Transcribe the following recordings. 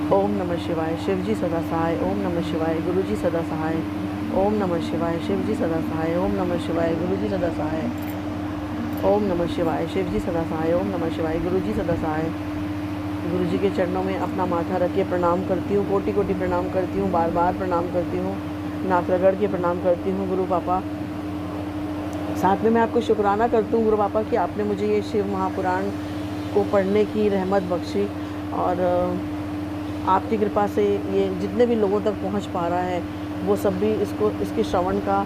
ओम नमः शिवाय। शिवजी सदा सहाय। ओम नमः शिवाय। गुरुजी सदा सहाय। ओम नमः शिवाय। शिवजी सदा सहाय। ओम नमः शिवाय। गुरुजी सदा सहाय। ओम नमः शिवाय। शिवजी सदा सहाय। ओम नमः शिवाय। गुरुजी सदा सहाय। गुरुजी के चरणों में अपना माथा रख के प्रणाम करती हूँ, कोटि कोटि प्रणाम करती हूँ, बार बार प्रणाम करती हूँ, नाक रगड़ के प्रणाम करती हूँ गुरु पापा। साथ में मैं आपको शुक्राना करती हूँ गुरु पापा कि आपने मुझे ये शिव महापुराण को पढ़ने की रहमत बख्शी, और आपकी कृपा से ये जितने भी लोगों तक पहुँच पा रहा है वो सब भी इसके श्रवण का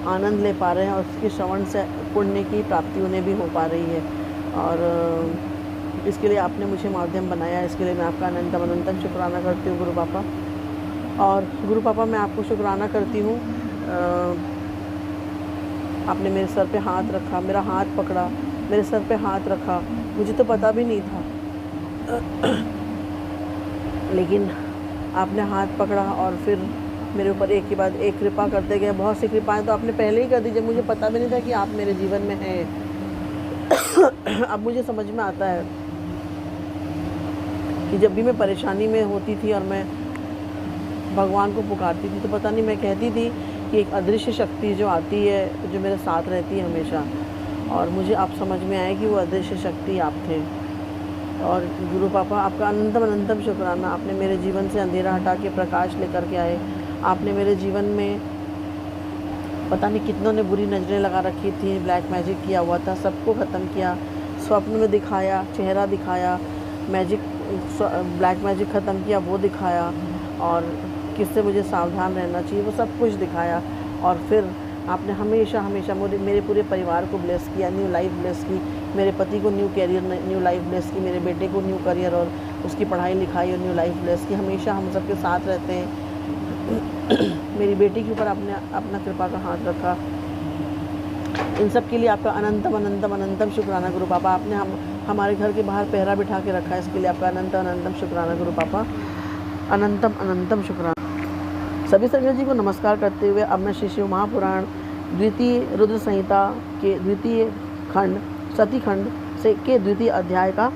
आनंद ले पा रहे हैं, और इसके श्रवण से पुण्य की प्राप्ति उन्हें भी हो पा रही है। और इसके लिए आपने मुझे माध्यम बनाया, इसके लिए मैं आपका अनंतम अनंतम शुक्राना करती हूँ गुरु पापा। और गुरु पापा मैं आपको शुक्राना करती हूँ, आपने मेरे सर पे हाथ रखा, मेरा हाथ पकड़ा, मेरे सर पे हाथ रखा। मुझे तो पता भी नहीं था लेकिन आपने हाथ पकड़ा और फिर मेरे ऊपर एक के बाद एक कृपा करते गए। बहुत सी कृपाएं तो आपने पहले ही कर दी जब मुझे पता भी नहीं था कि आप मेरे जीवन में हैं। अब मुझे समझ में आता है कि जब भी मैं परेशानी में होती थी और मैं भगवान को पुकारती थी तो पता नहीं मैं कहती थी कि एक अदृश्य शक्ति जो आती है, जो मेरे साथ रहती है हमेशा, और मुझे अब समझ में आया कि वो अदृश्य शक्ति आप थे। और गुरु पापा आपका अनंतम अनंतम शुक्राना, आपने मेरे जीवन से अंधेरा हटा के प्रकाश लेकर के आए। आपने मेरे जीवन में पता नहीं कितनों ने बुरी नज़रें लगा रखी थी, ब्लैक मैजिक किया हुआ था, सबको ख़त्म किया, स्वप्न में दिखाया, चेहरा दिखाया, मैजिक ब्लैक मैजिक ख़त्म किया वो दिखाया, और किससे मुझे सावधान रहना चाहिए वो सब कुछ दिखाया। और फिर आपने हमेशा हमेशा मेरे पूरे परिवार को ब्लेस किया, न्यू लाइफ ब्लेस की, मेरे पति को new career new life bless की, मेरे बेटे को न्यू करियर और उसकी पढ़ाई लिखाई और न्यू लाइफ ब्लेस की। हमेशा हम सबके साथ रहते हैं। मेरी बेटी के ऊपर आपने अपना कृपा का हाथ रखा। इन सब के लिए आपका अनंतम अनंतम अनंतम शुक्राना गुरु पापा। आपने हमारे घर के बाहर पहरा बिठा के रखा है, इसके लिए आपका अनंतम अनंतम शुक्राना गुरु पापा, अनंतम अनंतम शुक्राना। सभी संगत जी को नमस्कार करते हुए अब मैं श्री शिव महापुराण द्वितीय रुद्र संहिता के द्वितीय खंड सती खंड से के द्वितीय अध्याय का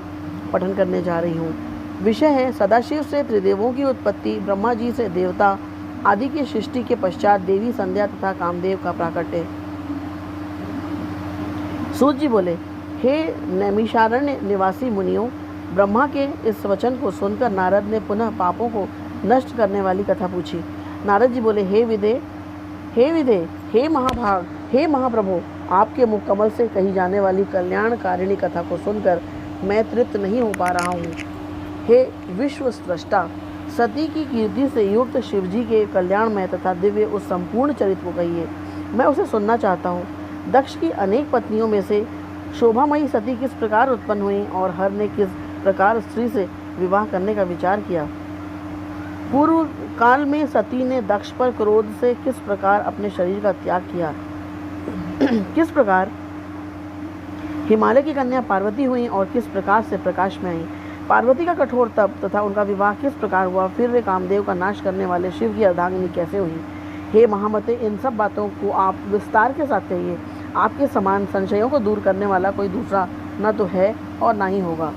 पठन करने जा रही हूँ। विषय है सदाशिव से त्रिदेवों की उत्पत्ति, ब्रह्मा जी से देवता आदि की सृष्टि के पश्चात देवी संध्या तथा कामदेव का प्राकट्य। सूत जी बोले, हे नैमिषारण्य निवासी मुनियों, ब्रह्मा के इस वचन को सुनकर नारद ने पुनः पापों को नष्ट करने वाली कथा पूछी। नारद जी बोले, हे विदे, हे महाभाग, हे महाप्रभु, आपके मुख कमल से कही जाने वाली कल्याणकारिणी कथा को सुनकर मैं तृप्त नहीं हो पा रहा हूँ। हे विश्व स्रष्टा, सती की कीर्ति से युक्त शिवजी के कल्याणमय तथा दिव्य उस संपूर्ण चरित्र को कहिए, मैं उसे सुनना चाहता हूँ। दक्ष की अनेक पत्नियों में से शोभामयी सती किस प्रकार उत्पन्न हुई और हर ने किस प्रकार स्त्री से विवाह करने का विचार किया। पूर्व काल में सती ने दक्ष पर क्रोध से किस प्रकार अपने शरीर का त्याग किया। किस प्रकार हिमालय की कन्या पार्वती हुई और किस प्रकार से प्रकाश में आई। पार्वती का कठोर तप तथा उनका विवाह किस प्रकार हुआ। फिर वे कामदेव का नाश करने वाले शिव की अर्धांगिनी कैसे हुई। हे महामते, इन सब बातों को आप विस्तार के साथ कहिए। आपके समान संशयों को दूर करने वाला कोई दूसरा न तो है और न ही होगा।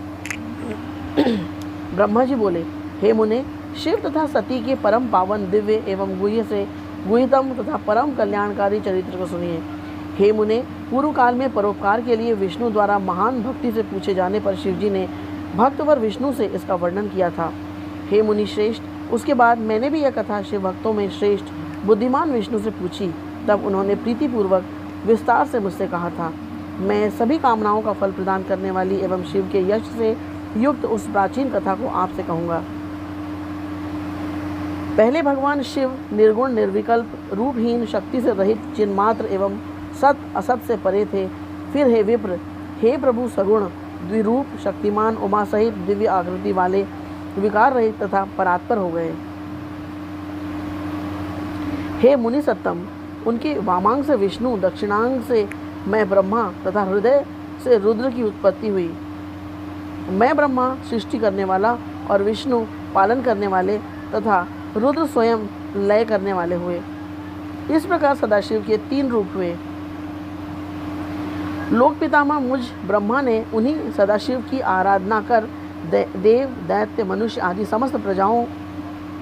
ब्रह्मा जी बोले, हे मुने, शिव तथा सती के परम पावन दिव्य एवं गुह्य से गुह्यतम तथा परम कल्याणकारी चरित्र को सुनिए। हे मुने, पूर्व काल में परोपकार के लिए विष्णु द्वारा महान भक्ति से पूछे जाने पर शिवजी ने भक्तवर विष्णु से इसका वर्णन किया था। हे मुनि श्रेष्ठ, उसके बाद मैंने भी यह कथा शिव भक्तों में श्रेष्ठ बुद्धिमान विष्णु से पूछी, तब उन्होंने प्रीतिपूर्वक विस्तार से मुझसे कहा था। मैं सभी कामनाओं का फल प्रदान करने वाली एवं शिव के यश से युक्त उस प्राचीन कथा को आपसे कहूँगा। पहले भगवान शिव निर्गुण निर्विकल्प रूपहीन शक्ति से रहित चिन्मात्र एवं सत असत से परे थे। फिर हे विप्र, हे प्रभु सगुण द्विरूप शक्तिमान उमा सहित दिव्य आकृति वाले विकार रहित तथा परात्पर हो गए। हे मुनि सत्तम, उनके वामांग से विष्णु, दक्षिणांग से मैं ब्रह्मा तथा हृदय से रुद्र की उत्पत्ति हुई। मैं ब्रह्मा सृष्टि करने वाला और विष्णु पालन करने वाले तथा रुद्र स्वयं लय करने वाले हुए। इस प्रकार सदाशिव के 3 रूप हुए। लोक पितामह मुझ ब्रह्मा ने उन्हीं सदाशिव की आराधना कर देव दैत्य मनुष्य आदि समस्त प्रजाओं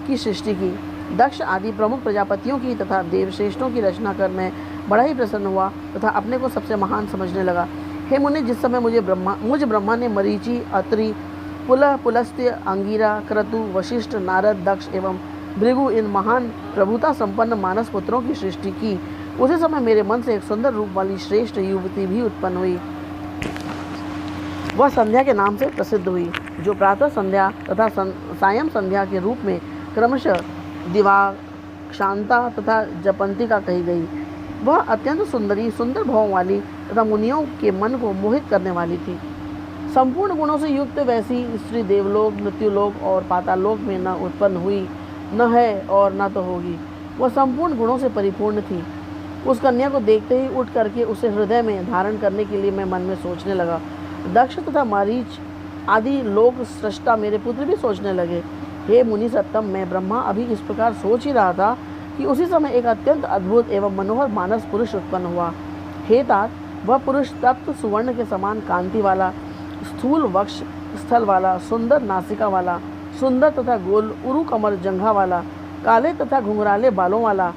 की सृष्टि की। दक्ष आदि प्रमुख प्रजापतियों की तथा देवश्रेष्ठों की रचना कर मैं बड़ा ही प्रसन्न हुआ तथा अपने को सबसे महान समझने लगा। हे मुनि, जिस समय मुझ ब्रह्मा ने मरीचि, अत्रि, पुलस्त्य, अंगिरा, क्रतु, वशिष्ठ, नारद, दक्ष एवं भृगु इन महान प्रभुता संपन्न मानस पुत्रों की सृष्टि की, उसी समय मेरे मन से एक सुंदर रूप वाली श्रेष्ठ युवती भी उत्पन्न हुई। वह संध्या के नाम से प्रसिद्ध हुई, जो प्रातः संध्या तथा सायं संध्या के रूप में क्रमशः दिवा, शांता तथा जपंतिका कही गई। वह अत्यंत सुंदरी, सुंदर भाव वाली तथा मुनियों के मन को मोहित करने वाली थी। संपूर्ण गुणों से युक्त वैसी स्त्री देवलोक, मृत्युलोक और पातालोक में न उत्पन्न हुई, न है और न तो होगी। वह संपूर्ण गुणों से परिपूर्ण थी। उस कन्या को देखते ही उठ करके उसे हृदय में धारण करने के लिए मैं मन में सोचने लगा। दक्ष तथा मारीच आदि लोक सृष्टा मेरे पुत्र भी सोचने लगे, हे मुनि सत्तम, मैं ब्रह्मा अभी इस प्रकार सोच ही रहा था कि उसी समय एक अत्यंत अद्भुत एवं मनोहर मानस पुरुष उत्पन्न हुआ। हे तात, वह पुरुष तप्त सुवर्ण के समान कांति वाला, स्थूल वक्ष स्थल वाला, सुंदर नासिका वाला, सुंदर तथा गोल उरु कमर जंघा वाला, काले तथा घुंघराले बालों वाला,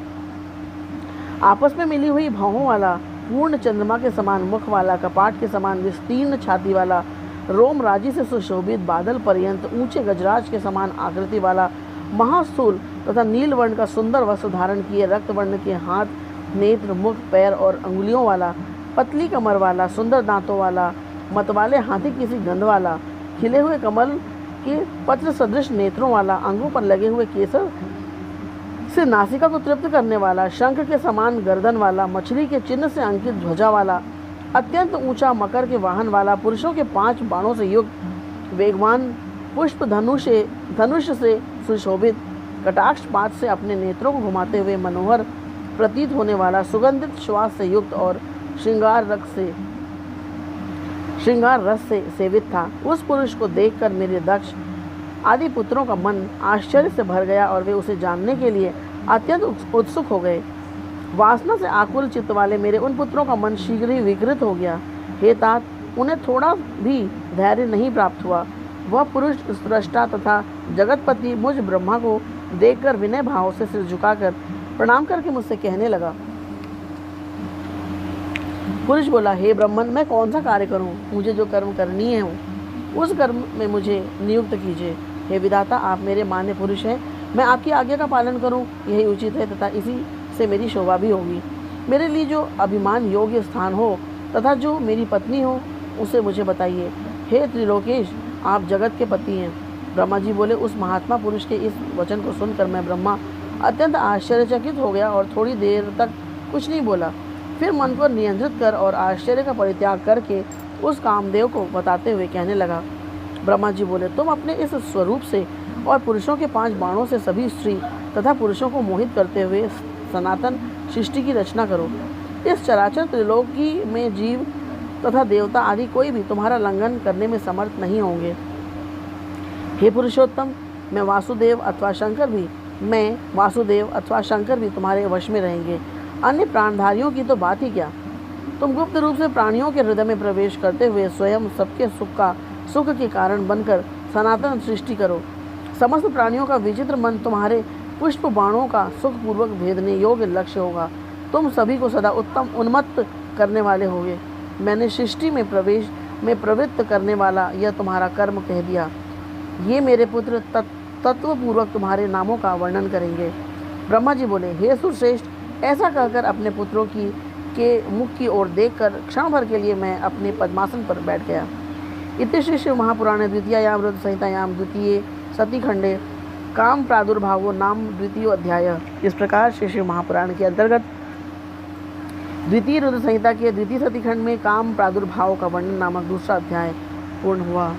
आपस में मिली हुई भावों वाला, पूर्ण चंद्रमा के समान मुख वाला, कपाट के समान विस्तीर्ण छाती वाला, रोम राजी से सुशोभित, बादल पर्यंत ऊंचे गजराज के समान आकृति वाला, महास्थूल तथा नील वर्ण का सुंदर वस्त्र धारण किए, रक्त वर्ण के हाथ, नेत्र, मुख, पैर और अंगुलियों वाला, पतली कमर वाला, सुंदर दांतों वाला, मतवाले हाथी की सी गंध वाला, खिले हुए कमल के पत्र सदृश नेत्रों वाला, अंगों पर लगे हुए केसर से नासिका को तृप्त करने वाला, शंख के समान गर्दन वाला, मछली के चिन्ह से अंकित ध्वजा वाला, अत्यंत ऊंचा मकर के वाहन वाला, पुरुषों के 5 बाणों से युक्त, वेगवान, पुष्प धनुष से सुशोभित, कटाक्ष पात से अपने नेत्रों को घुमाते हुए मनोहर प्रतीत होने वाला, सुगंधित श्वास से युक्त और श्रृंगार रस से सेवित था। उस पुरुष को देखकर मेरे दक्ष आदि पुत्रों का मन आश्चर्य से भर गया और वे उसे जानने के लिए अत्यंत उत्सुक हो गए। वासना से आकुल चित्त वाले मेरे उन पुत्रों का मन शीघ्र ही विकृत हो गया। हे तात, उन्हें थोड़ा भी धैर्य नहीं प्राप्त हुआ। वह पुरुष सृष्टा तथा जगतपति मुझ ब्रह्मा को देखकर विनय भाव से सिर झुकाकर प्रणाम करके मुझसे कहने लगा। पुरुष बोला, हे ब्रह्मन, मैं कौन सा कार्य करूं? मुझे जो कर्म करनी है उस कर्म में मुझे नियुक्त कीजिए। हे विधाता, आप मेरे मान्य पुरुष हैं, मैं आपकी आज्ञा का पालन करूं, यही उचित है तथा इसी से मेरी शोभा भी होगी। मेरे लिए जो अभिमान योग्य स्थान हो तथा जो मेरी पत्नी हो, उसे मुझे बताइए। हे त्रिलोकेश, आप जगत के पति हैं। ब्रह्मा जी बोले, उस महात्मा पुरुष के इस वचन को सुनकर मैं ब्रह्मा अत्यंत आश्चर्यचकित हो गया और थोड़ी देर तक कुछ नहीं बोला। फिर मन को नियंत्रित कर और आश्चर्य का परित्याग करके उस कामदेव को बताते हुए कहने लगा। ब्रह्मा जी बोले, तुम अपने इस स्वरूप से और पुरुषों के 5 बाणों से सभी स्त्री तथा पुरुषों को मोहित करते हुए सनातन सृष्टि की रचना करो। इस चराचर त्रिलोकी में जीव तथा देवता आदि कोई भी तुम्हारा लंघन करने में समर्थ नहीं होंगे। हे पुरुषोत्तम, मैं वासुदेव अथवा शंकर भी तुम्हारे वश में रहेंगे। अन्य प्राणधारियों की तो बात ही क्या। तुम गुप्त रूप से प्राणियों के हृदय में प्रवेश करते हुए स्वयं सबके सुख के कारण बनकर सनातन सृष्टि करो। समस्त प्राणियों का विचित्र मन तुम्हारे पुष्प बाणों का सुखपूर्वक भेदने योग्य लक्ष्य होगा। तुम सभी को सदा उत्तम उन्मत्त करने वाले होगे। मैंने सृष्टि में प्रवृत्त करने वाला यह तुम्हारा कर्म कह दिया। ये मेरे पुत्र तत्वपूर्वक तुम्हारे नामों का वर्णन करेंगे। ब्रह्मा जी बोले, हे सुरश्रेष्ठ, ऐसा कहकर अपने पुत्रों के मुख की ओर देखकर क्षण भर के लिए मैं अपने पद्मासन पर बैठ गया। इति श्री शिव महापुराणे द्वितीयायां रुद्र संहितायां द्वितीये सती खंडे काम प्रादुर्भावो नाम द्वितीय अध्याय। इस प्रकार श्री शिव महापुराण के अंतर्गत द्वितीय रुद्र संहिता के द्वितीय सती खंड में काम प्रादुर्भाव का वर्णन नामक दूसरा अध्याय पूर्ण हुआ।